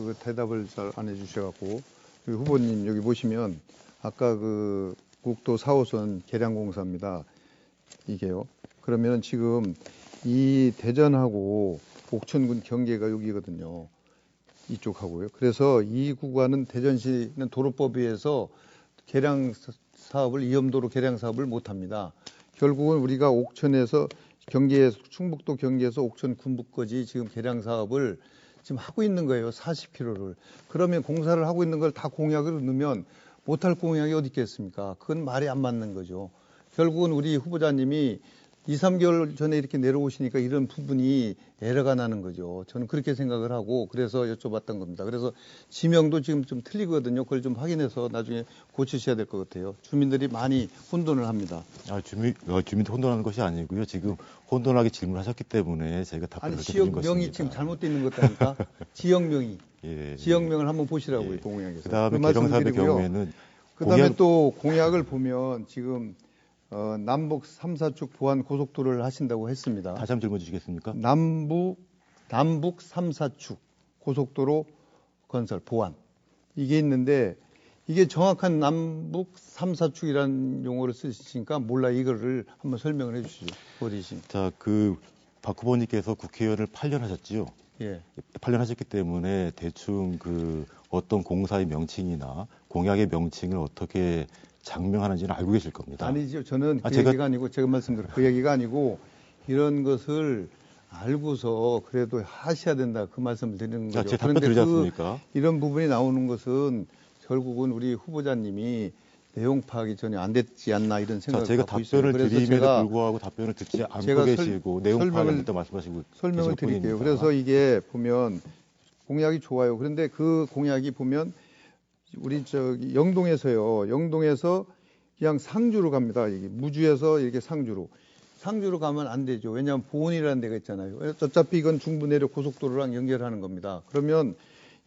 그 대답을 잘 안 해주셔갖고 후보님 여기 보시면 아까 그 국도 4호선 계량공사입니다. 이게요. 그러면 지금 이 대전하고 옥천군 경계가 여기거든요. 이쪽하고요. 그래서 이 구간은 대전시는 도로법에 의해서 계량 사업을 이염도로 계량 사업을 못합니다. 결국은 우리가 옥천에서 경계에서 충북도 경계에서 옥천 군부까지 지금 계량 사업을 지금 하고 있는 거예요. 40km를. 그러면 공사를 하고 있는 걸 다 공약을 넣으면 못할 공약이 어디 있겠습니까? 그건 말이 안 맞는 거죠. 결국은 우리 후보자님이 2, 3개월 전에 이렇게 내려오시니까 이런 부분이 에러가 나는 거죠. 저는 그렇게 생각을 하고 그래서 여쭤봤던 겁니다. 그래서 지명도 지금 좀 틀리거든요. 그걸 좀 확인해서 나중에 고치셔야 될 것 같아요. 주민들이 많이 혼돈을 합니다. 주민들 혼돈하는 것이 아니고요. 지금 혼돈하게 질문하셨기 때문에 저희가 답변을 드린 것입니다. 지역명이 지금 잘못되어 있는 것 같다니까. 지역명이. 예, 지역명을 한번 보시라고요. 예. 공약에서. 그다음에 계룡사업의 경우에는 그다음에 또 공약을 보면 지금 남북 3, 4축 보완 고속도로를 하신다고 했습니다. 다시 한번 질문 주시겠습니까? 남북 3, 4축 고속도로 건설 보완 이게 있는데 이게 정확한 남북 3, 4축이라는 용어를 쓰시니까 몰라 이거를 한번 설명을 해 주시죠. 어디신? 자, 박 후보님께서 국회의원을 8년 하셨지요. 예. 8년 하셨기 때문에 대충 어떤 공사의 명칭이나 공약의 명칭을 어떻게 장명하는지는 알고 계실 겁니다. 아니죠. 저는 얘기가 아니고 제가 말씀드린 그 얘기가 아니고 이런 것을 알고서 그래도 하셔야 된다 그 말씀을 드리는 거죠. 제가 답변 드리지 않습니까? 이런 부분이 나오는 것은 결국은 우리 후보자님이 내용 파악이 전혀 안 됐지 않나 이런 생각을 제가 갖고 있어요. 답변을 드림에도 불구하고 답변을 듣지 않고 계시고 내용 파악을 말씀하시고 설명을 드릴게요. 그래서 이게 보면 공약이 좋아요. 그런데 그 공약이 보면 우리 영동에서요. 영동에서 그냥 상주로 갑니다. 이게 무주에서 이렇게 상주로 가면 안 되죠. 왜냐하면 보은이라는 데가 있잖아요. 어차피 이건 중부 내륙 고속도로랑 연결하는 겁니다. 그러면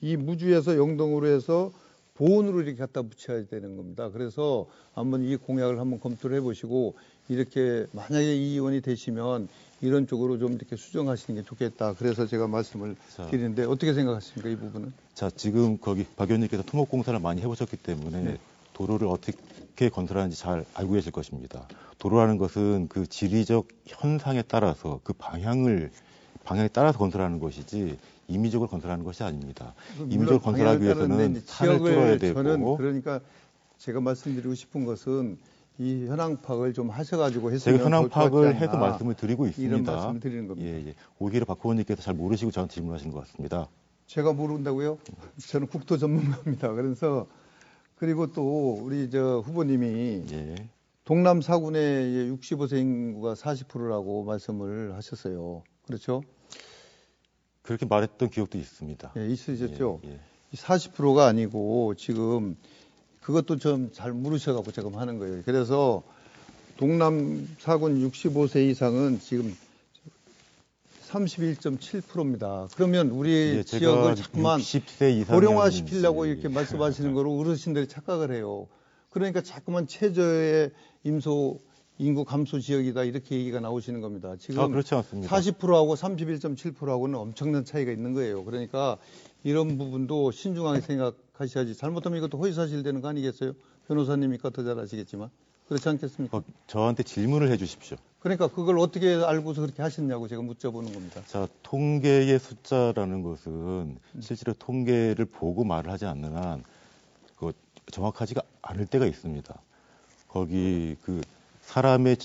이 무주에서 영동으로 해서 보은으로 이렇게 갖다 붙여야 되는 겁니다. 그래서 한번 이 공약을 한번 검토를 해보시고 이렇게 만약에 이 의원이 되시면 이런 쪽으로 좀 이렇게 수정하시는 게 좋겠다. 그래서 제가 말씀을 드리는데 어떻게 생각하십니까? 이 부분은? 자, 지금 박 의원님께서 토목공사를 많이 해보셨기 때문에 네. 도로를 어떻게 건설하는지 잘 알고 계실 것입니다. 도로라는 것은 그 지리적 현상에 따라서 그 방향에 따라서 건설하는 것이지 임의적으로 건설하는 것이 아닙니다. 임의적으로 건설하기 위해서는 산을 뚫어야 되고. 저는 그러니까 제가 말씀드리고 싶은 것은 이 현황 파악을 좀 하셔가지고 했으면 제가 현황 파악을 해서 말씀을 드리고 있습니다. 이런 말씀을 드리는 겁니다. 예. 오히려 박 의원님께서 잘 모르시고 저한테 질문하시는 것 같습니다. 제가 모른다고요? 저는 국토 전문가입니다. 그래서 그리고 또 우리 후보님이 동남 4군의 65세 인구가 40%라고 말씀을 하셨어요. 그렇죠? 그렇게 말했던 기억도 있습니다. 예, 있으셨죠? 40%가 아니고 지금 그것도 좀 잘 모르셔갖고 제가 하는 거예요. 그래서 동남 4군 65세 이상은 지금 31.7%입니다. 그러면 우리 지역을 자꾸만 고령화시키려고 이렇게 말씀하시는 거로 어르신들이 착각을 해요. 그러니까 자꾸만 최저의 인구 감소 지역이다 이렇게 얘기가 나오시는 겁니다. 지금 그렇지 않습니다. 40%하고 31.7%하고는 엄청난 차이가 있는 거예요. 그러니까 이런 부분도 신중하게 생각하셔야지. 잘못하면 이것도 허위사실 되는 거 아니겠어요? 변호사님이니까 더 잘 아시겠지만. 그렇지 않겠습니까? 저한테 질문을 해 주십시오. 그러니까 그걸 어떻게 알고서 그렇게 하셨냐고 제가 묻어보는 겁니다. 자, 통계의 숫자라는 것은 실제로 통계를 보고 말을 하지 않는 한 정확하지가 않을 때가 있습니다. 거기 사람의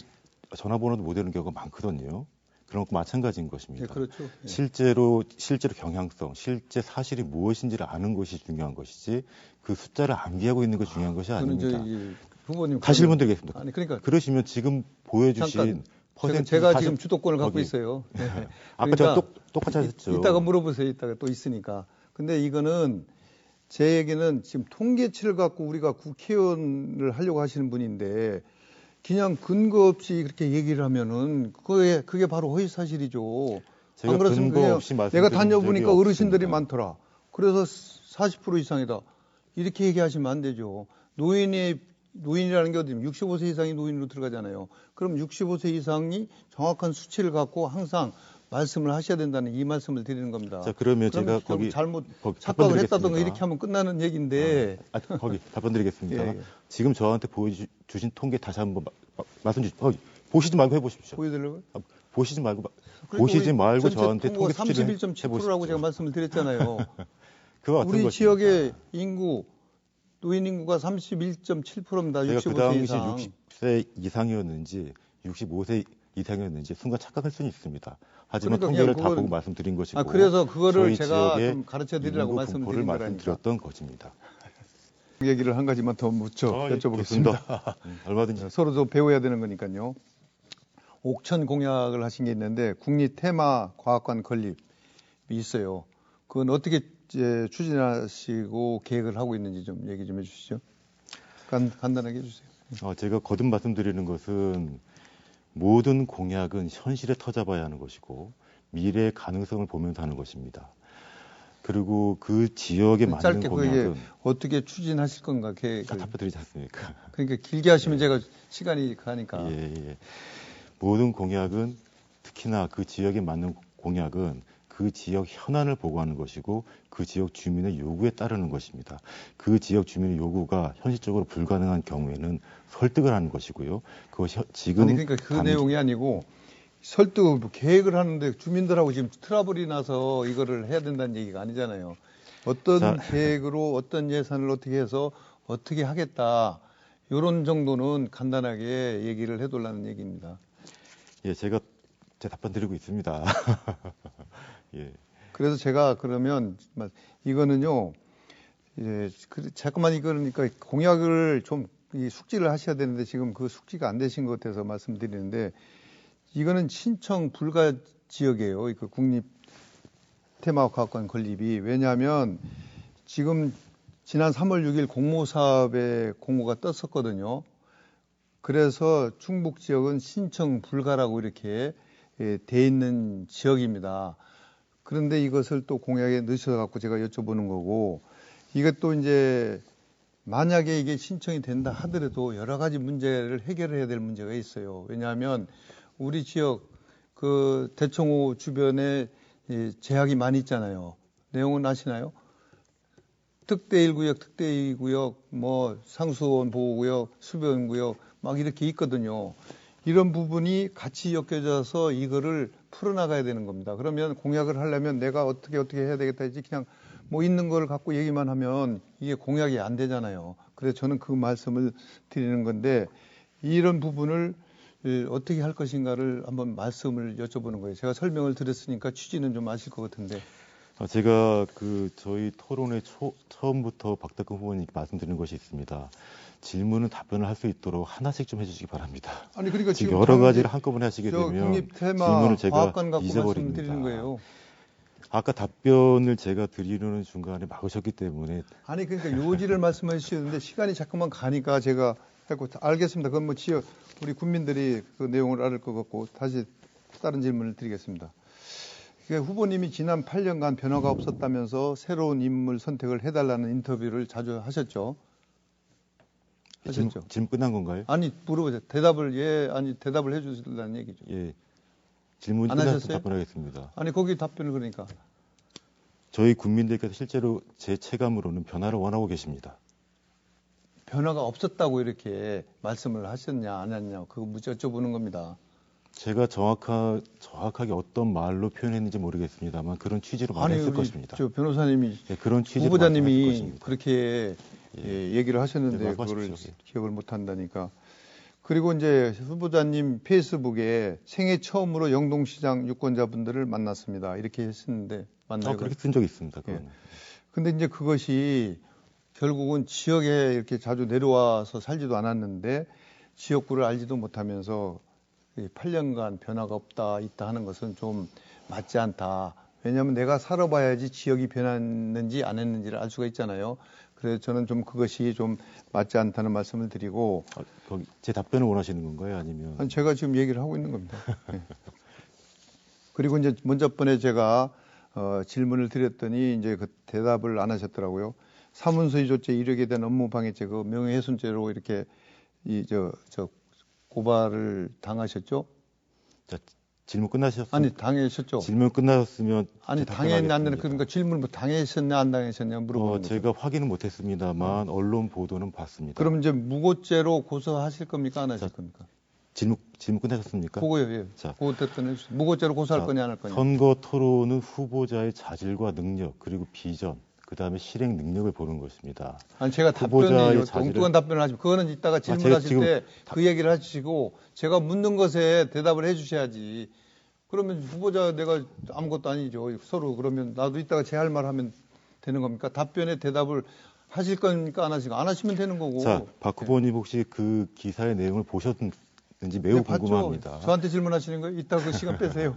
전화번호도 못 외우는 경우가 많거든요. 그런 것과 마찬가지인 것입니다. 네, 그렇죠. 예. 실제로 경향성, 실제 사실이 무엇인지를 아는 것이 중요한 것이지 그 숫자를 암기하고 있는 것이 중요한 것이 아닙니다. 후보님 다시 질문 드리겠습니다. 아니 그러니까 그러시면 지금 보여주신 퍼센트 제가 지금 주도권을 갖고 있어요. 네. 아까 제가 똑같이 하셨죠. 이따가 물어보세요. 이따가 또 있으니까. 근데 이거는 제 얘기는 지금 통계치를 갖고 우리가 국회의원을 하려고 하시는 분인데 그냥 근거 없이 그렇게 얘기를 하면은 그게 바로 허위 사실이죠. 제가 안 그렇습니까? 근거 없이 내가 다녀보니까 어르신들이 없습니다. 많더라. 그래서 40% 이상이다. 이렇게 얘기하시면 안 되죠. 노인이라는 게 어디 65세 이상이 노인으로 들어가잖아요. 그럼 65세 이상이 정확한 수치를 갖고 항상 말씀을 하셔야 된다는 이 말씀을 드리는 겁니다. 자, 그러면 제가 결국 거기 잘못 답변 착각을 드리겠습니다. 했다던가 이렇게 하면 끝나는 얘기인데 거기 답변 드리겠습니다. 예, 예. 지금 저한테 보여주신 통계 다시 한번 말씀 주시죠. 보시지 말고 해보십시오. 보여드리려고요? 보시지 말고 그러니까 우리 저한테 통계 수치를 31.7%라고 제가 말씀을 드렸잖아요. 그거 같은 우리 것입니다. 지역의 인구 노인 인구가 31.7%입니다. 제가 그 65세 당시 이상. 60세 이상이었는지 65세 이상이었는지 순간 착각할 수는 있습니다. 하지만 그러니까 통계를 그냥 다 그건- 보고 말씀드린 것이고 그래서 그거를 저희 제가 지역의 좀 가르쳐 드리라고 인구 말씀을 분포를 드린 거라니까. 말씀드렸던 것입니다. 얘기를 한 가지만 더 여쭤보겠습니다. 좋습니다. 얼마든지. 서로 좀 배워야 되는 거니까요. 옥천 공약을 하신 게 있는데 국립 테마 과학관 건립이 있어요. 그건 어떻게 이제 추진하시고 계획을 하고 있는지 좀 얘기 좀 해주시죠. 간단하게 해주세요. 제가 거듭 말씀드리는 것은 모든 공약은 현실에 터잡아야 하는 것이고 미래의 가능성을 보면서 하는 것입니다. 그리고 그 지역에 맞는 짧게 그게 공약은 어떻게 추진하실 건가 계획을. 답변 드리지 않습니까? 그러니까 길게 하시면 제가 시간이 가니까. 예. 모든 공약은 특히나 그 지역에 맞는 공약은 그 지역 현안을 보고하는 것이고 그 지역 주민의 요구에 따르는 것입니다. 그 지역 주민의 요구가 현실적으로 불가능한 경우에는 설득을 하는 것이고요. 그것이 지금 아니 그러니까 그 내용이 아니고 설득 계획을 하는데 주민들하고 지금 트러블이 나서 이거를 해야 된다는 얘기가 아니잖아요. 어떤 계획으로 어떤 예산을 어떻게 해서 어떻게 하겠다. 이런 정도는 간단하게 얘기를 해달라는 얘기입니다. 예, 제가 제 답변 드리고 있습니다. 예. 그래서 제가 그러면 이거는요, 자꾸만 이거니까 공약을 좀 숙지를 하셔야 되는데 지금 그 숙지가 안 되신 것 같아서 말씀드리는데 이거는 신청 불가 지역이에요. 그 국립 테마과학관 건립이. 왜냐하면 지금 지난 3월 6일 공모사업에 공고가 떴었거든요. 그래서 충북 지역은 신청 불가라고 이렇게 돼 있는 지역입니다. 그런데 이것을 또 공약에 넣으셔갖고 제가 여쭤보는 거고, 이것도 이제 만약에 이게 신청이 된다 하더라도 여러 가지 문제를 해결해야 될 문제가 있어요. 왜냐하면 우리 지역 그 대청호 주변에 제약이 많이 있잖아요. 내용은 아시나요? 특대 1구역, 특대 2구역, 뭐 상수원 보호구역, 수변구역 막 이렇게 있거든요. 이런 부분이 같이 엮여져서 이거를 풀어나가야 되는 겁니다. 그러면 공약을 하려면 내가 어떻게 해야 되겠다 했지 그냥 뭐 있는 걸 갖고 얘기만 하면 이게 공약이 안 되잖아요. 그래서 저는 그 말씀을 드리는 건데 이런 부분을 어떻게 할 것인가를 한번 말씀을 여쭤보는 거예요. 제가 설명을 드렸으니까 취지는 좀 아실 것 같은데. 제가 저희 토론의 처음부터 박덕근 후보님께 말씀드리는 것이 있습니다. 질문은 답변을 할 수 있도록 하나씩 좀 해주시기 바랍니다. 아니 그러니까 지금 여러 가지를 한꺼번에 하시게 되면 국립 테마 질문을 제가 과학관 갖고 잊어버립니다. 말씀드리는 거예요. 아까 답변을 제가 드리려는 중간에 막으셨기 때문에 아니 그러니까 요지를 말씀해 주시는데 시간이 자꾸만 가니까 제가 했고 알겠습니다. 그건 뭐 지역 우리 국민들이 그 내용을 알을 것 같고 다시 다른 질문을 드리겠습니다. 후보님이 지난 8년간 변화가 없었다면서 새로운 인물 선택을 해달라는 인터뷰를 자주 하셨죠? 하셨죠? 질문 끝난 건가요? 아니 물어보세요. 대답을 해주시려는 얘기죠. 예, 질문이 안 끝나서 하셨어요? 답변하겠습니다. 아니 거기 답변을 그러니까 저희 국민들께서 실제로 제 체감으로는 변화를 원하고 계십니다. 변화가 없었다고 이렇게 말씀을 하셨냐 안 했냐 그거 여쭤보는 겁니다. 제가 정확하게 어떤 말로 표현했는지 모르겠습니다만 그런 취지로 말했을 것입니다. 저 변호사님이 네, 그런 취지로 후보자님이 말씀하실 것입니다. 그렇게 얘기를 하셨는데 네, 그거를 말씀하십시오. 기억을 못 한다니까. 그리고 이제 후보자님 페이스북에 생애 처음으로 영동시장 유권자분들을 만났습니다. 이렇게 했었는데 맞나요? 그렇게 쓴 적이 있습니다. 예. 그거는. 근데 이제 그것이 결국은 지역에 이렇게 자주 내려와서 살지도 않았는데 지역구를 알지도 못하면서 8년간 변화가 있다 하는 것은 좀 맞지 않다. 왜냐하면 내가 살아봐야지 지역이 변했는지 안 했는지를 알 수가 있잖아요. 그래서 저는 좀 그것이 좀 맞지 않다는 말씀을 드리고. 제 답변을 원하시는 건가요? 아니면? 아니, 제가 지금 얘기를 하고 있는 겁니다. 네. 그리고 이제 먼저 번에 제가 질문을 드렸더니 이제 그 대답을 안 하셨더라고요. 사문서 위조죄 이력에 대한 업무방해죄 그 명예훼손죄로 이렇게 고발을 당하셨죠? 자, 질문 끝나셨으면 아니, 당했었죠. 질문 끝나셨으면 아니, 답변하겠습니다. 당했냐, 안 당했냐. 그러니까 질문을 뭐 당했었냐, 안 당했었냐 물어보는 거죠. 제가 확인은 못했습니다만 언론 보도는 봤습니다. 그럼 이제 무고죄로 고소하실 겁니까, 안 하실 겁니까? 질문 끝나셨습니까? 그거요, 예. 자, 그거 답변해 주세요. 무고죄로 고소할 자, 거냐, 안 할 거냐. 선거 토론은 후보자의 자질과 능력 그리고 비전 그다음에 실행 능력을 보는 것입니다. 아니, 제가 후보자의 답변이 엉뚱한 답변을 하지. 그거는 이따가 제가 질문하실 지금 때 그 얘기를 하시고 제가 묻는 것에 대답을 해 주셔야지. 그러면 후보자 내가 아무것도 아니죠. 서로 그러면 나도 이따가 제 할 말 하면 되는 겁니까? 답변에 대답을 하실 겁니까? 안 하실 거? 안 하시면 되는 거고. 자, 박 후보님 혹시 그 기사의 내용을 보셨는지 매우 네, 봤죠. 궁금합니다. 저한테 질문하시는 거예요? 이따 그 시간 빼세요.